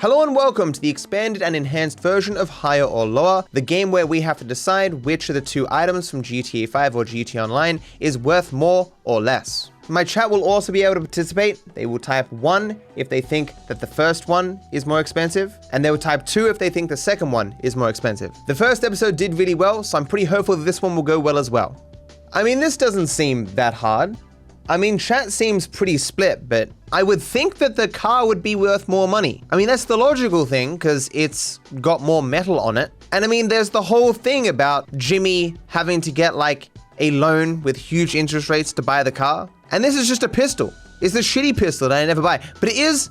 Hello and welcome to the expanded and enhanced version of Higher or Lower, the game where we have to decide which of the two items from GTA 5 or GTA Online is worth more or less. My chat will also be able to participate. They will type 1 if they think that the first one is more expensive, and they will type 2 if they think the second one is more expensive. The first episode did really well, so I'm pretty hopeful that this one will go well as well. I mean, this doesn't seem that hard. I mean, chat seems pretty split, but I would think that the car would be worth more money. I mean, that's the logical thing, because it's got more metal on it. And I mean, there's the whole thing about Jimmy having to get like a loan with huge interest rates to buy the car. And this is just a pistol. It's a shitty pistol that I never buy, but it is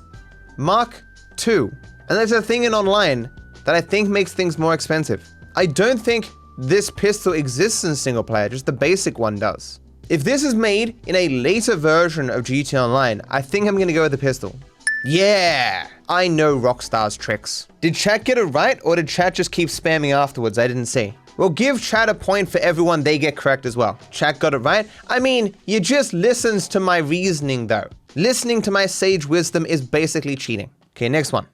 Mark II. And there's a thing in online that I think makes things more expensive. I don't think this pistol exists in single player, just the basic one does. If this is made in a later version of GTA Online, I think I'm gonna go with the pistol. Yeah, I know Rockstar's tricks. Did chat get it right, or did chat just keep spamming afterwards? I didn't see. Well, give chat a point for everyone they get correct as well. Chat got it right? I mean, you just listens to my reasoning though. Listening to my sage wisdom is basically cheating. Okay, next one.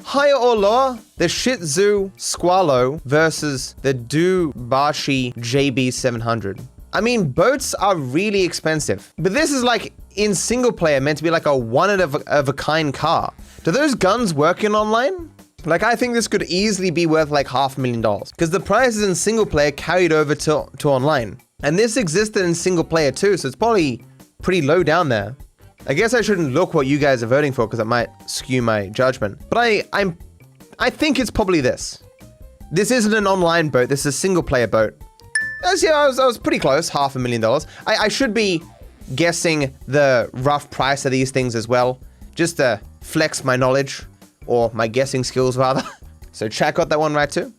Higher or lower, the Shitzu Squalo versus the Dubashi JB700. I mean, boats are really expensive, but this is like in single player meant to be like a one of a kind car. Do those guns work in online? Like, I think this could easily be worth like $500,000 because the prices in single player carried over to online. And this existed in single player too, so it's probably pretty low down there. I guess I shouldn't look what you guys are voting for because it might skew my judgment. But I think it's probably this. This isn't an online boat, this is a single player boat. Yeah, I was pretty close, $500,000. I should be guessing the rough price of these things as well, just to flex my knowledge, or my guessing skills rather. So chat got that one right too.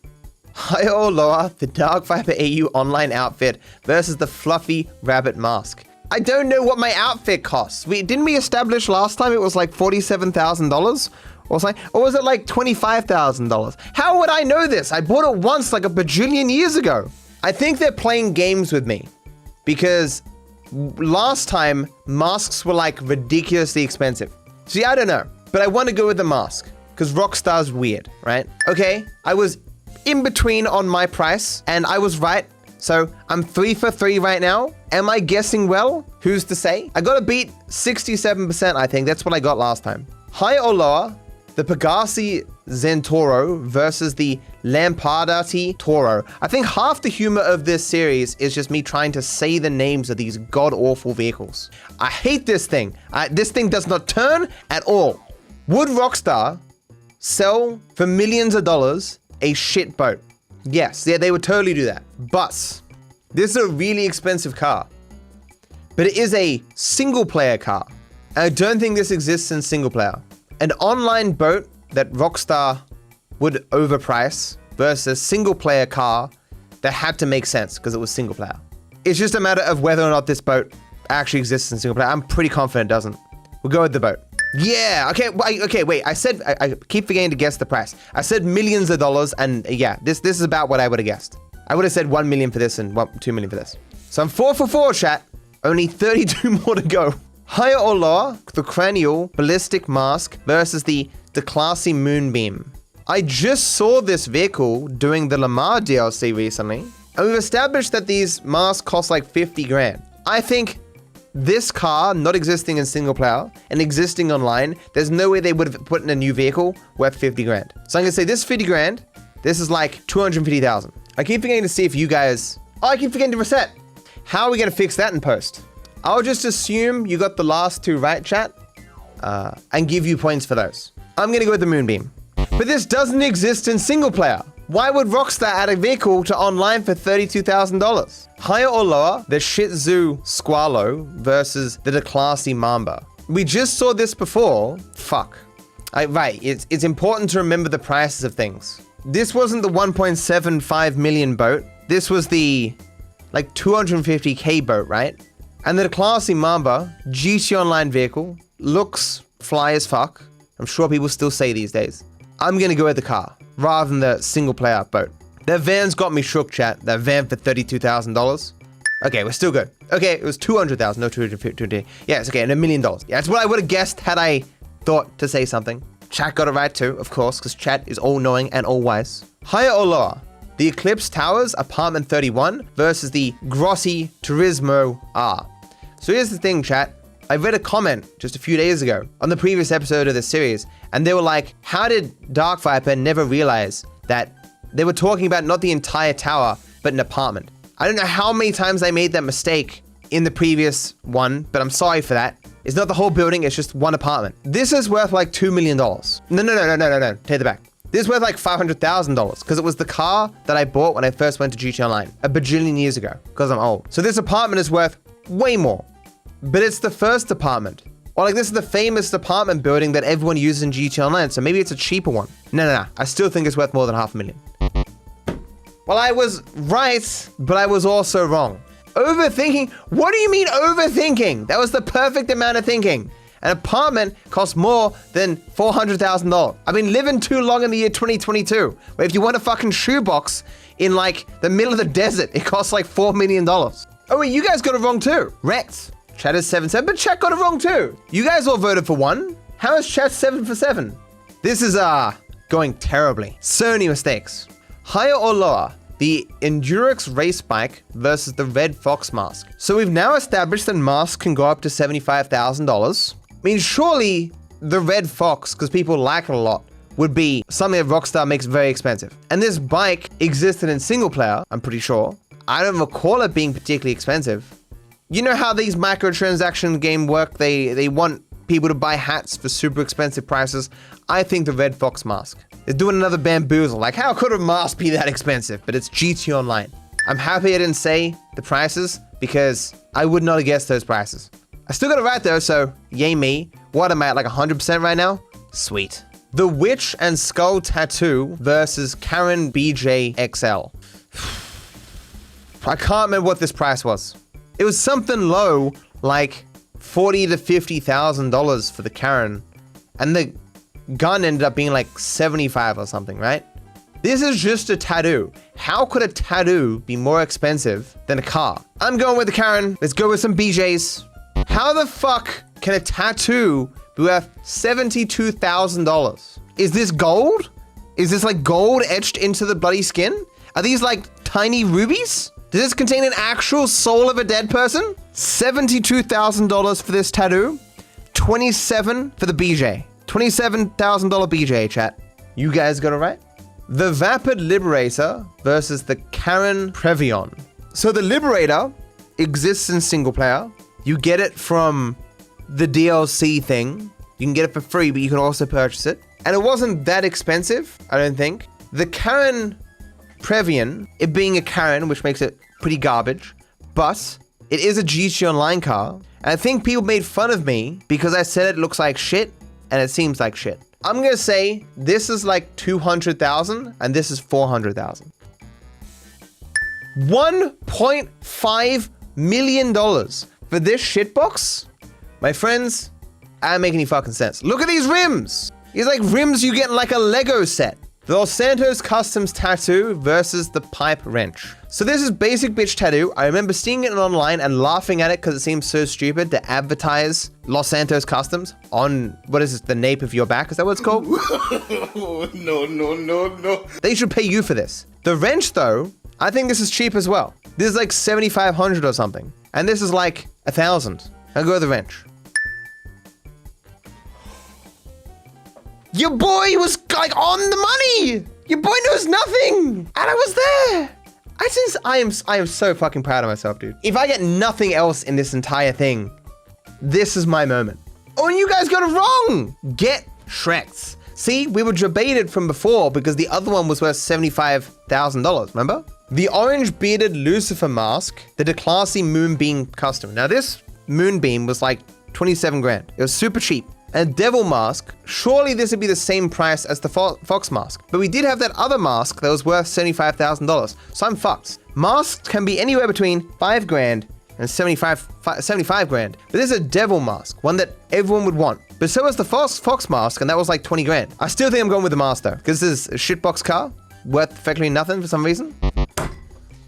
Higher or lower, the DarkViperAU online outfit versus the fluffy rabbit mask. I don't know what my outfit costs. Didn't we establish last time it was like $47,000? Or something? Or was it like $25,000? How would I know this? I bought it once like a bajillion years ago. I think they're playing games with me because last time masks were like ridiculously expensive. See, I don't know, but I want to go with the mask because Rockstar's weird, right? Okay, I was in between on my price and I was right. So I'm 3 for 3 right now. Am I guessing well? Who's to say? I got to beat 67%, I think. That's what I got last time. Higher or lower, the Pegassi Zentoro versus the Lampadati Toro. I think half the humor of this series is just me trying to say the names of these god-awful vehicles. I hate this thing. This thing does not turn at all. Would Rockstar sell for millions of dollars a shit boat? Yes, yeah, they would totally do that. But this is a really expensive car. But it is a single-player car. I don't think this exists in single player. An online boat that Rockstar would overprice versus single player car that had to make sense because it was single player. It's just a matter of whether or not this boat actually exists in single player. I'm pretty confident it doesn't. We'll go with the boat. Yeah, okay, wait. I keep forgetting to guess the price. I said millions of dollars, and yeah, this is about what I would have guessed. I would have said 1 million for this and 2 million for this. So I'm 4 for 4, chat. Only 32 more to go. Higher or lower, the Cranial Ballistic Mask versus the Declasse Moonbeam. I just saw this vehicle doing the Lamar DLC recently, and we've established that these masks cost like 50 grand. I think this car, not existing in single player and existing online, there's no way they would have put in a new vehicle worth 50 grand. So I'm gonna say this 50 grand, this is like 250,000. I keep forgetting to see if you guys, I keep forgetting to reset. How are we gonna fix that in post? I'll just assume you got the last 2 right, chat, and give you points for those. I'm gonna go with the Moonbeam. But this doesn't exist in single player. Why would Rockstar add a vehicle to online for $32,000? Higher or lower, the Shitzu Squalo versus the Declasse Mamba. We just saw this before. Fuck. Right, it's important to remember the prices of things. This wasn't the 1.75 million boat. This was the like 250K boat, right? And the Declasse Mamba, GT Online vehicle, looks fly as fuck. I'm sure people still say these days. I'm gonna go with the car, rather than the single player boat. That van's got me shook, chat. That van for $32,000. Okay, we're still good. Okay, it was 200,000, no 250. Yeah, it's okay, and $1 million. Yeah, that's what I would have guessed had I thought to say something. Chat got it right too, of course, because chat is all-knowing and all-wise. Higher or lower? The Eclipse Towers Apartment 31 versus the Grossi Turismo R. So here's the thing, chat. I read a comment just a few days ago on the previous episode of this series, and they were like, how did DarkViper never realize that they were talking about not the entire tower, but an apartment? I don't know how many times I made that mistake in the previous one, but I'm sorry for that. It's not the whole building, it's just one apartment. This is worth like $2 million. No, take it back. This is worth like $500,000 because it was the car that I bought when I first went to GTA Online a bajillion years ago because I'm old. So this apartment is worth way more, but it's the first apartment. Or like this is the famous apartment building that everyone uses in GTA Online, so maybe it's a cheaper one. No. I still think it's worth more than $500,000. Well, I was right, but I was also wrong. Overthinking? What do you mean overthinking? That was the perfect amount of thinking. An apartment costs more than $400,000. I've been living too long in the year 2022, where if you want a fucking shoebox in like the middle of the desert, it costs like $4 million. Oh wait, you guys got it wrong too. Wrecked. Chat is 7-7, but chat got it wrong too. You guys all voted for 1. How is chat 7 for 7? This is going terribly. So many mistakes. Higher or lower? The Endurex race bike versus the Red Fox mask. So we've now established that masks can go up to $75,000. I mean, surely the Red Fox, because people like it a lot, would be something that Rockstar makes very expensive. And this bike existed in single player, I'm pretty sure. I don't recall it being particularly expensive. You know how these microtransaction game work? They want people to buy hats for super expensive prices. I think the Red Fox mask is doing another bamboozle. Like, how could a mask be that expensive? But it's GTA Online. I'm happy I didn't say the prices because I would not have guessed those prices. I still got it right though, so yay me. What am I at, like 100% right now? Sweet. The Witch and Skull Tattoo versus Karen BJ XL. I can't remember what this price was. It was something low, like $40,000 to $50,000 for the Karen, and the gun ended up being like 75 or something, right? This is just a tattoo. How could a tattoo be more expensive than a car? I'm going with the Karen. Let's go with some BJs. How the fuck can a tattoo be worth $72,000? Is this gold? Is this like gold etched into the bloody skin? Are these like tiny rubies? Does this contain an actual soul of a dead person? $72,000 for this tattoo. $27,000 for the BJ. $27,000 BJ, chat. You guys got it right? The Vapid Liberator versus the Karen Previon. So the Liberator exists in single player. You get it from the DLC thing. You can get it for free, but you can also purchase it. And it wasn't that expensive, I don't think. The Karen Previon, it being a Karen, which makes it pretty garbage, but it is a GTA Online car. And I think people made fun of me because I said it looks like shit and it seems like shit. I'm gonna say this is like 200,000 and this is 400,000. $1.5 million for this shitbox? My friends, I don't make any fucking sense. Look at these rims. These like rims you get in like a Lego set. The Los Santos Customs Tattoo versus the Pipe Wrench. So this is basic bitch tattoo. I remember seeing it online and laughing at it because it seems so stupid to advertise Los Santos Customs on, what is this, the nape of your back? Is that what it's called? No. They should pay you for this. The wrench though, I think this is cheap as well. This is like 7,500 or something. And this is like 1,000. I'll go with the wrench. Your boy was like on the money. Your boy knows nothing. And I was there. I am so fucking proud of myself, dude. If I get nothing else in this entire thing, this is my moment. Oh, and you guys got it wrong. Get Shreks. See, we were debated from before because the other one was worth $75,000, remember? The orange bearded Lucifer mask, the Declasse Moonbeam custom. Now this Moonbeam was like 27 grand. It was super cheap. And Devil mask, surely this would be the same price as the Fox mask. But we did have that other mask that was worth $75,000. So I'm fucked. Masks can be anywhere between 5 grand and 75 grand. But this is a Devil mask, one that everyone would want. But so is the Fox mask, and that was like 20 grand. I still think I'm going with the mask though, because this is a shitbox car, worth effectively nothing for some reason.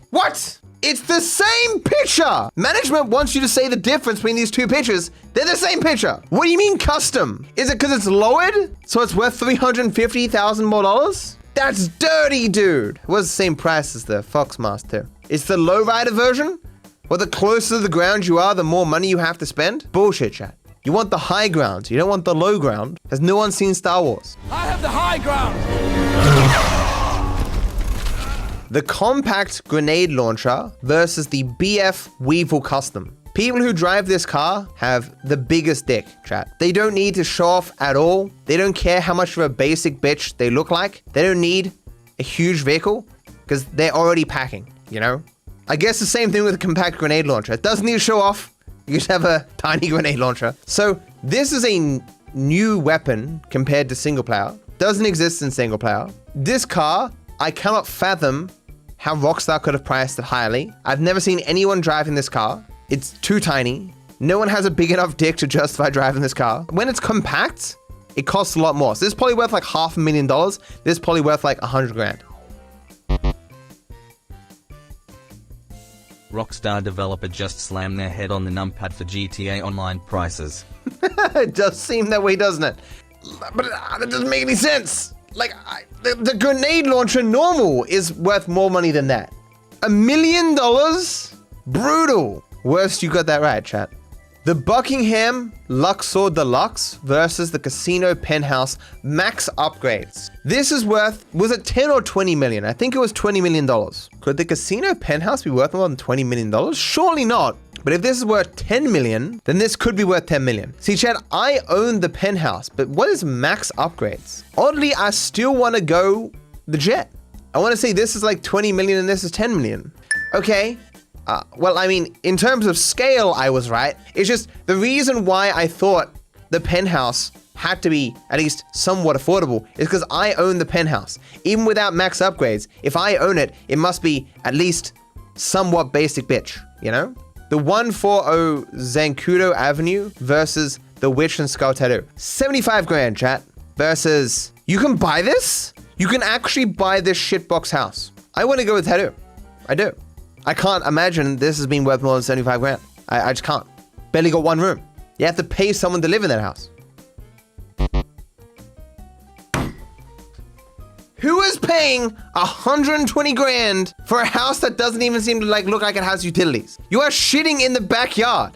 What? It's the same picture. Management wants you to say the difference between these two pictures. They're the same picture. What do you mean custom? Is it because it's lowered? So it's worth $350,000 more? That's dirty, dude. It was the same price as the Fox Mask too. It's the lowrider version? Well, the closer to the ground you are, the more money you have to spend? Bullshit, chat. You want the high ground. You don't want the low ground. Has no one seen Star Wars? I have the high ground. The compact grenade launcher versus the BF Weevil Custom. People who drive this car have the biggest dick, chat. They don't need to show off at all. They don't care how much of a basic bitch they look like. They don't need a huge vehicle because they're already packing, you know? I guess the same thing with a compact grenade launcher. It doesn't need to show off. You just have a tiny grenade launcher. So this is a new weapon compared to single player. Doesn't exist in single player. This car, I cannot fathom how Rockstar could have priced it highly. I've never seen anyone driving this car. It's too tiny. No one has a big enough dick to justify driving this car. When it's compact, it costs a lot more. So this is probably worth like $500,000. This is probably worth like 100 grand. Rockstar developer just slammed their head on the numpad for GTA Online prices. It does seem that way, doesn't it? But that doesn't make any sense. Like, the grenade launcher normal is worth more money than that. $1 million? Brutal. Worst, you got that right, chat. The Buckingham Luxor Deluxe versus the Casino Penthouse Max Upgrades. This is worth, was it 10 or 20 million? I think it was $20 million. Could the Casino Penthouse be worth more than $20 million? Surely not. But if this is worth 10 million, then this could be worth 10 million. See, chat, I own the penthouse, but what is max upgrades? Oddly, I still want to go the jet. I want to say this is like 20 million and this is 10 million. Okay. Well, I mean, in terms of scale, I was right. It's just the reason why I thought the penthouse had to be at least somewhat affordable is because I own the penthouse. Even without max upgrades, if I own it, it must be at least somewhat basic bitch, you know? The 140 Zancudo Avenue versus the Witch and Skull Tattoo. 75 grand, chat. Versus, you can buy this? You can actually buy this shitbox house. I want to go with Tattoo. I do. I can't imagine this has been worth more than 75 grand. I just can't. Barely got one room. You have to pay someone to live in that house. Who is paying 120 grand for a house that doesn't even seem to look like it has utilities? You are shitting in the backyard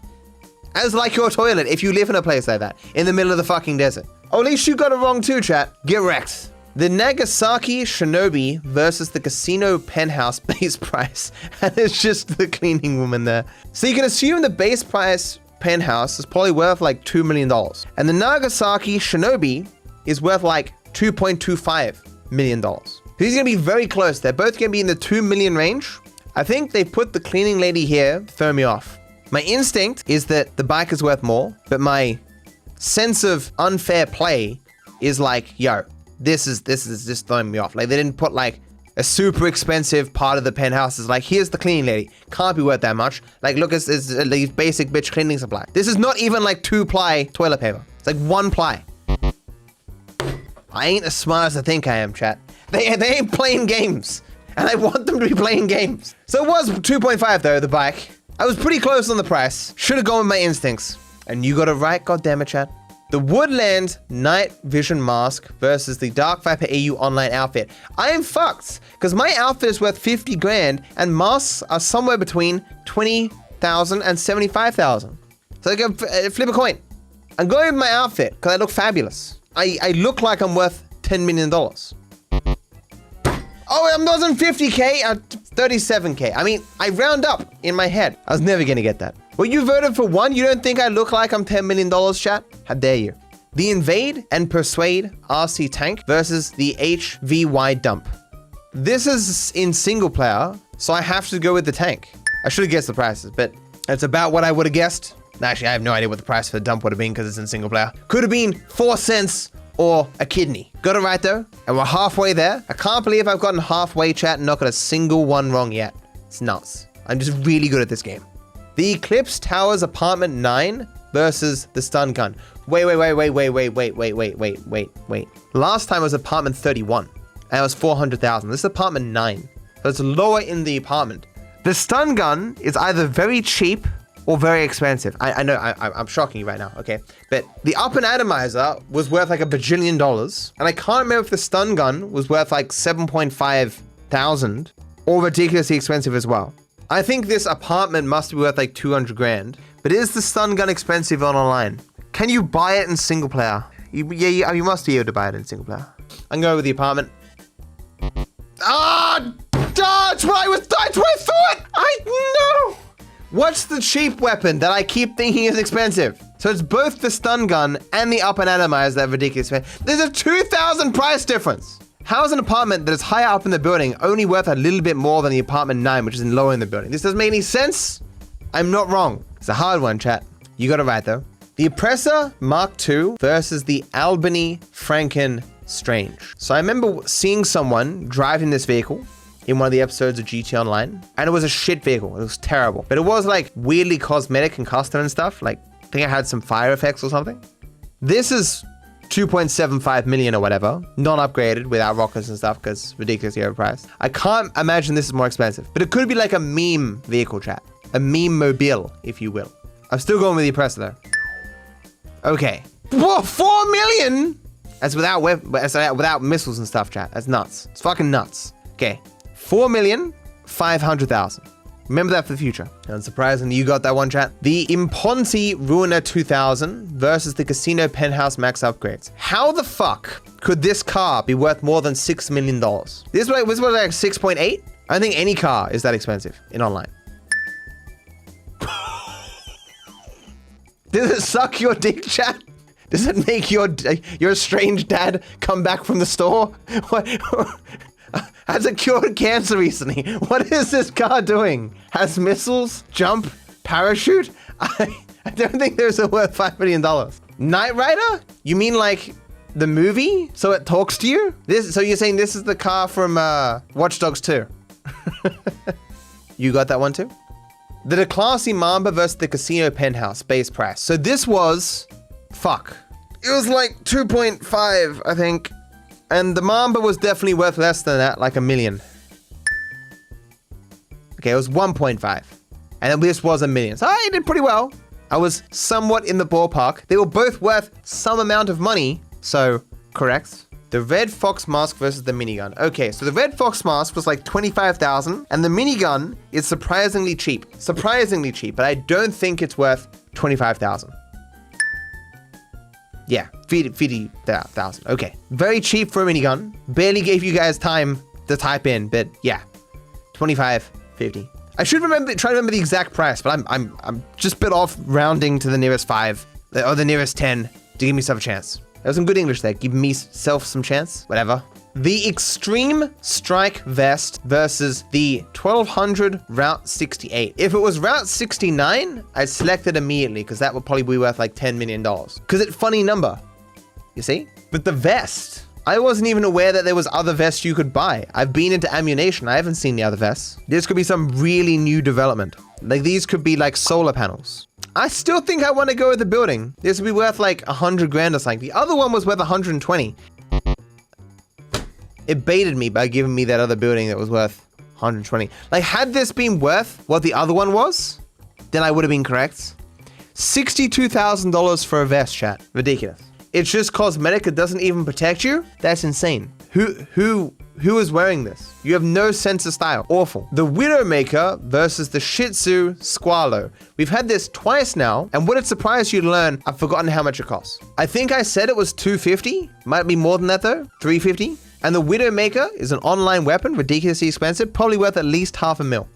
as like your toilet if you live in a place like that in the middle of the fucking desert. Oh, at least you got it wrong too, chat. Get wrecked. The Nagasaki Shinobi versus the Casino Penthouse base price. And it's just the cleaning woman there. So you can assume the base price penthouse is probably worth like $2 million. And the Nagasaki Shinobi is worth like $2.25 million. These are gonna be very close. They're both gonna be in the 2 million range. I think they put the cleaning lady here to throw me off. My instinct is that the bike is worth more, but my sense of unfair play is like, yo, this is just throwing me off. Like, they didn't put like a super expensive part of the penthouse. It's like, here's the cleaning lady. Can't be worth that much. Like, look, it's these basic bitch cleaning supply. This is not even like 2-ply toilet paper. It's like 1-ply. I ain't as smart as I think I am, chat. They ain't playing games. And I want them to be playing games. So it was 2.5 though, the bike. I was pretty close on the price. Should have gone with my instincts. And you got it right, goddammit, chat. The Woodland night vision mask versus the DarkViperAU online outfit. I am fucked, because my outfit is worth 50 grand and masks are somewhere between 20,000 and 75,000. So I go flip a coin. I'm going with my outfit because I look fabulous. I look like I'm worth $10 million. Oh, it wasn't 50K, 37K. I mean, I round up in my head. I was never gonna get that. Well, you voted for one. You don't think I look like I'm $10 million, chat? How dare you? The Invade and Persuade RC tank versus the HVY dump. This is in single player, so I have to go with the tank. I should have guessed the prices, but it's about what I would have guessed. Actually, I have no idea what the price for the dump would have been because it's in single player. Could have been 4 cents or a kidney. Got it right though, and we're halfway there. I can't believe I've gotten halfway, chat, and not got a single one wrong yet. It's nuts. I'm just really good at this game. The Eclipse Towers Apartment 9 versus the Stun Gun. Wait. Last time it was Apartment 31, and it was 400,000. This is Apartment 9, so it's lower in the apartment. The stun gun is either very cheap or very expensive. I know, I'm shocking you right now, okay? But the up and atomizer was worth like $1 bajillion. And I can't remember if the stun gun was worth like 7.5 thousand or ridiculously expensive as well. I think this apartment must be worth like 200 grand. But is the stun gun expensive on online? Can you buy it in single player? You must be able to buy it in single player. I'm going with the apartment. That's what I thought! I know! What's the cheap weapon that I keep thinking is expensive? So it's both the stun gun and the up and atomizer that are ridiculous. There's a 2,000 price difference. How is an apartment that is higher up in the building only worth a little bit more than the apartment 9, which is lower in the building? This doesn't make any sense. I'm not wrong. It's a hard one, chat. You got it right, though. The Oppressor Mark II versus the Albany Franken Strange. So I remember seeing someone driving this vehicle in one of the episodes of GT Online, and it was a shit vehicle. It was terrible. But it was like weirdly cosmetic and custom and stuff. Like, I think it had some fire effects or something. This is 2.75 million or whatever, non-upgraded without rockets and stuff because ridiculously overpriced. I can't imagine this is more expensive, but it could be like a meme vehicle, chat. A meme mobile, if you will. I'm still going with the Oppressor though. Okay. Whoa, 4 million? That's without missiles and stuff, chat. That's nuts. It's fucking nuts. Okay. 4,500,000. Remember that for the future. Unsurprisingly, you got that one, chat. The Imponti Ruiner 2000 versus the Casino Penthouse Max Upgrades. How the fuck could this car be worth more than $6 million? This was like 6.8? I don't think any car is that expensive in online. Does it suck your dick, chat? Does it make your strange dad come back from the store? What? Has it cured cancer recently? What is this car doing? Has missiles, jump, parachute? I don't think those are worth $5 million. Knight Rider? You mean like the movie? So it talks to you? So you're saying this is the car from Watch Dogs 2? You got that one too? The Declasse Mamba versus the Casino Penthouse base price. So this was, fuck. It was like 2.5, I think. And the Mamba was definitely worth less than that, like $1 million. Okay, it was 1.5. And this was $1 million. So I did pretty well. I was somewhat in the ballpark. They were both worth some amount of money. So, correct. The Red Fox Mask versus the minigun. Okay, so the Red Fox Mask was like 25,000. And the minigun is surprisingly cheap. Surprisingly cheap, but I don't think it's worth 25,000. Yeah, 50,000. Okay. Very cheap for a minigun. Barely gave you guys time to type in, but yeah. 25, 50. I should try to remember the exact price, but I'm just bit off rounding to the nearest 5 or the nearest 10 to give myself a chance. That was some good English there. Give myself some chance. Whatever. The Extreme Strike Vest versus the 1200 Route 68. If it was Route 69, I'd select it immediately because that would probably be worth like $10 million. Because it's a funny number, you see? But the vest, I wasn't even aware that there was other vests you could buy. I've been into ammunition. I haven't seen the other vests. This could be some really new development. Like these could be like solar panels. I still think I want to go with the building. This would be worth like 100 grand or something. The other one was worth 120. It baited me by giving me that other building that was worth 120. Like, had this been worth what the other one was, then I would have been correct. $62,000 for a vest, chat. Ridiculous. It's just cosmetic. It doesn't even protect you. That's insane. Who is wearing this? You have no sense of style. Awful. The Widowmaker versus the Shitzu Squalo. We've had this twice now, and would it surprise you to learn I've forgotten how much it costs? I think I said it was $250. Might be more than that though. $350. And the Widowmaker is an online weapon, ridiculously expensive, probably worth at least $500,000.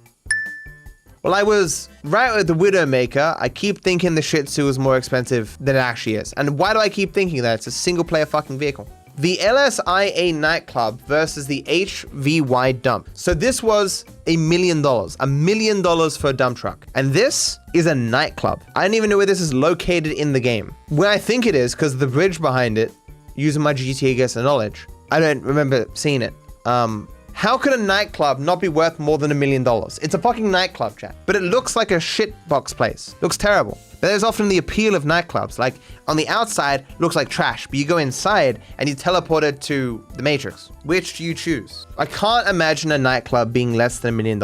Well, I was right with the Widowmaker. I keep thinking the Shitzu is more expensive than it actually is. And why do I keep thinking that? It's a single player fucking vehicle. The LSIA Nightclub versus the HVY Dump. So this was $1 million. $1 million for a dump truck. And this is a nightclub. I don't even know where this is located in the game. Where I think it is, because the bridge behind it, using my GTA guess and knowledge, I don't remember seeing it. How How could a nightclub not be worth more than $1 million? It's a fucking nightclub, chat. But it looks like a shit box place. Looks terrible. But there's often the appeal of nightclubs. Like, on the outside, looks like trash, but you go inside and you teleported to the Matrix. Which do you choose? I can't imagine a nightclub being less than $1 million.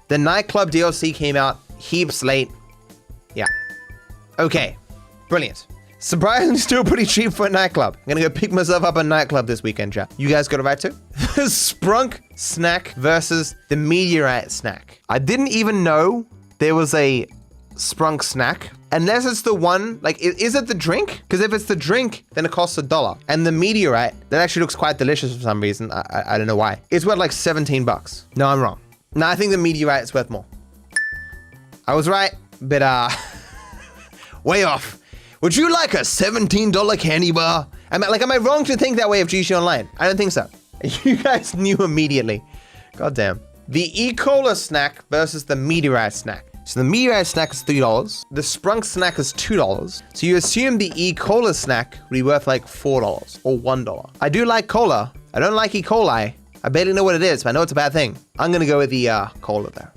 The nightclub DLC came out heaps late. Yeah. Okay. Brilliant. Surprisingly still pretty cheap for a nightclub. I'm gonna go pick myself up a nightclub this weekend, chat. You guys got it right too? The Sprunk snack versus the Meteorite snack. I didn't even know there was a Sprunk snack. Unless it's the one, like, is it the drink? Because if it's the drink, then it costs $1. And the Meteorite, that actually looks quite delicious for some reason. I don't know why. It's worth like 17 bucks. No, I'm wrong. No, I think the Meteorite is worth more. I was right, but way off. Would you like a $17 candy bar? Am I wrong to think that way of GT Online? I don't think so. You guys knew immediately. God damn. The E-Cola snack versus the Meteorite snack. So the Meteorite snack is $3. The Sprunk snack is $2. So you assume the E-Cola snack would be worth like $4 or $1. I do like cola. I don't like E. coli. I barely know what it is, but I know it's a bad thing. I'm gonna go with the cola there.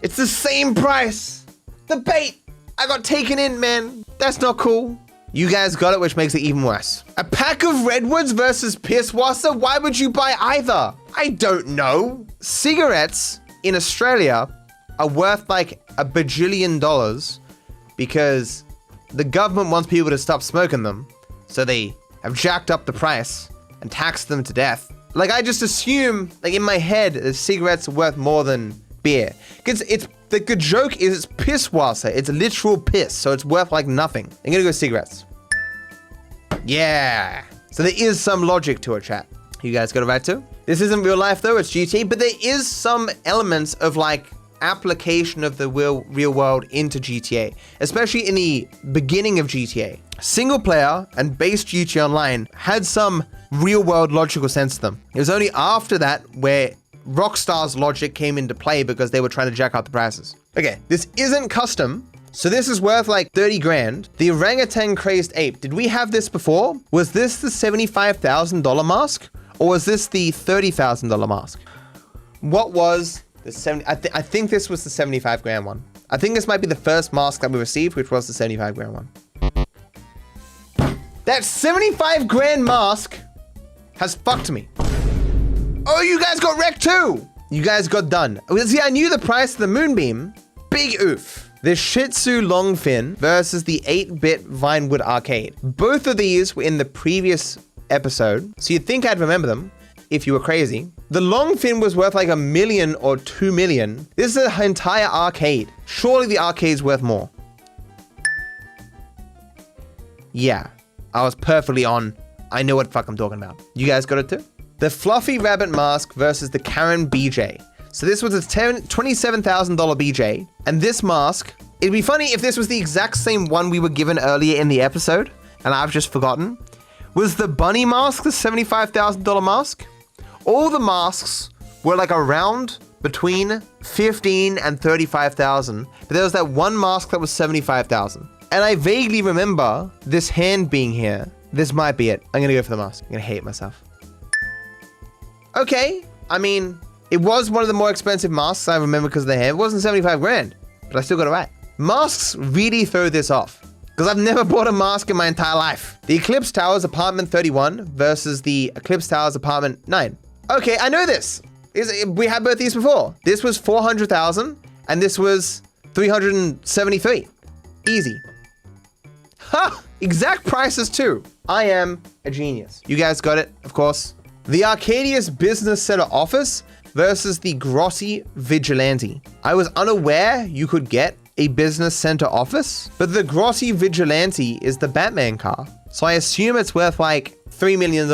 It's the same price. The bait. I got taken in, man. That's not cool. You guys got it, which makes it even worse. A pack of Redwoods versus Pisswasser? Why would you buy either? I don't know. Cigarettes in Australia are worth like $1 bajillion because the government wants people to stop smoking them. So they have jacked up the price and taxed them to death. Like, I just assume, like, in my head, the cigarettes are worth more than beer. Because the good joke is it's Pisswasser. It's literal piss, so it's worth like nothing. I'm gonna go cigarettes. Yeah. So there is some logic to it, chat. You guys got it right too? This isn't real life though, it's GTA, but there is some elements of like application of the real world into GTA, especially in the beginning of GTA. Single player and base GTA Online had some real world logical sense to them. It was only after that where Rockstar's logic came into play because they were trying to jack up the prices. Okay, this isn't custom, so this is worth like 30 grand. The Orangutan Crazed Ape, did we have this before? Was this the $75,000 mask? Or was this the $30,000 mask? What was the 70? I think this was the 75 grand one. I think this might be the first mask that we received, which was the 75 grand one. That 75 grand mask has fucked me. Oh, you guys got wrecked too. You guys got done. See, I knew the price of the Moonbeam. Big oof. The Shitzu Longfin versus the 8-bit Vinewood Arcade. Both of these were in the previous episode, so you'd think I'd remember them if you were crazy. The Longfin was worth like $1 million or $2 million. This is an entire arcade. Surely the arcade's worth more. Yeah, I was perfectly on. I know what the fuck I'm talking about. You guys got it too? The Fluffy Rabbit Mask versus the Karen BJ. So this was a $27,000 BJ, and this mask, it'd be funny if this was the exact same one we were given earlier in the episode, and I've just forgotten. Was the bunny mask the $75,000 mask? All the masks were like around between 15 and 35,000, but there was that one mask that was 75,000. And I vaguely remember this hand being here. This might be it. I'm gonna go for the mask. I'm gonna hate myself. Okay, I mean, it was one of the more expensive masks I remember because of the hair. It wasn't 75 grand, but I still got it right. Masks really throw this off because I've never bought a mask in my entire life. The Eclipse Towers Apartment 31 versus the Eclipse Towers Apartment 9. Okay, I know this. We had both these before. This was 400,000 and this was 373. Easy. Ha! Exact prices too. I am a genius. You guys got it, of course. The Arcadius Business Center Office versus the Grossi Vigilante. I was unaware you could get a business center office, but the Grossi Vigilante is the Batman car. So I assume it's worth like $3 million.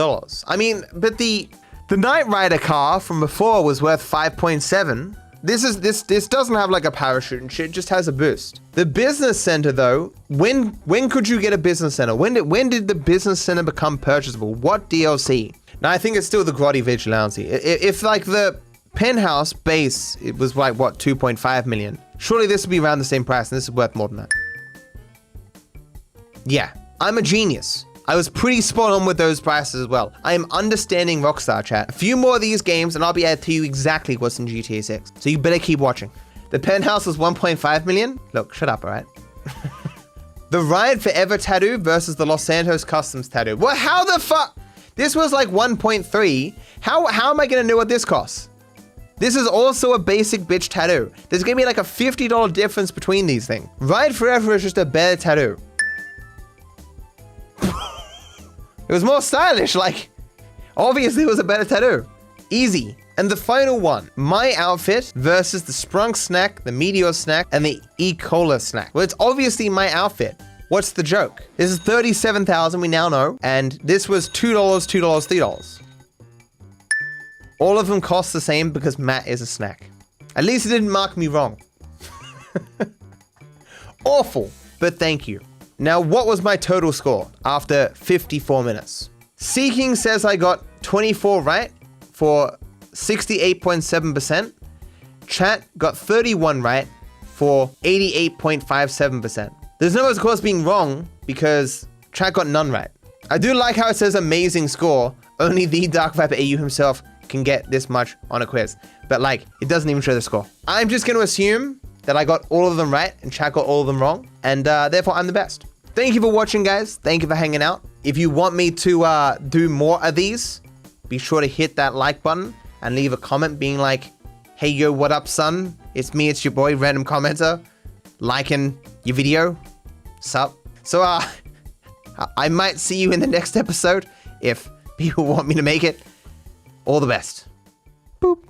I mean, but the Knight Rider car from before was worth 5.7. This doesn't have like a parachute and shit, it just has a boost. The business center though, when could you get a business center? When did the business center become purchasable? What DLC? Now I think it's still the Grotty Vigilante. If like the penthouse base, it was like what, 2.5 million. Surely this would be around the same price and this is worth more than that. Yeah, I'm a genius. I was pretty spot on with those prices as well. I am understanding Rockstar, chat. A few more of these games and I'll be able to tell you exactly what's in GTA 6. So you better keep watching. The penthouse was 1.5 million. Look, shut up, all right? The Ride Forever tattoo versus the Los Santos Customs tattoo. Well, how the fuck? This was like 1.3. How am I gonna know what this costs? This is also a basic bitch tattoo. There's gonna be like a $50 difference between these things. Ride Forever is just a better tattoo. It was more stylish, like, obviously it was a better tattoo. Easy. And the final one, my outfit versus the Sprunk snack, the Meteor snack, and the E-Cola snack. Well, it's obviously my outfit. What's the joke? This is 37,000, we now know, and this was $2, $2, $3. All of them cost the same because Matt is a snack. At least it didn't mark me wrong. Awful, but thank you. Now, what was my total score after 54 minutes? Seeking says I got 24 right for 68.7%. Chat got 31 right for 88.57%. There's no, of course, being wrong because chat got none right. I do like how it says amazing score. Only the DarkViperAU himself can get this much on a quiz. But like, it doesn't even show the score. I'm just going to assume that I got all of them right and chat got all of them wrong. And therefore, I'm the best. Thank you for watching, guys. Thank you for hanging out. If you want me to do more of these, be sure to hit that like button and leave a comment being like, hey, yo, what up, son? It's me, it's your boy, random commenter, liking your video. Sup? So, I might see you in the next episode if people want me to make it. All the best. Boop.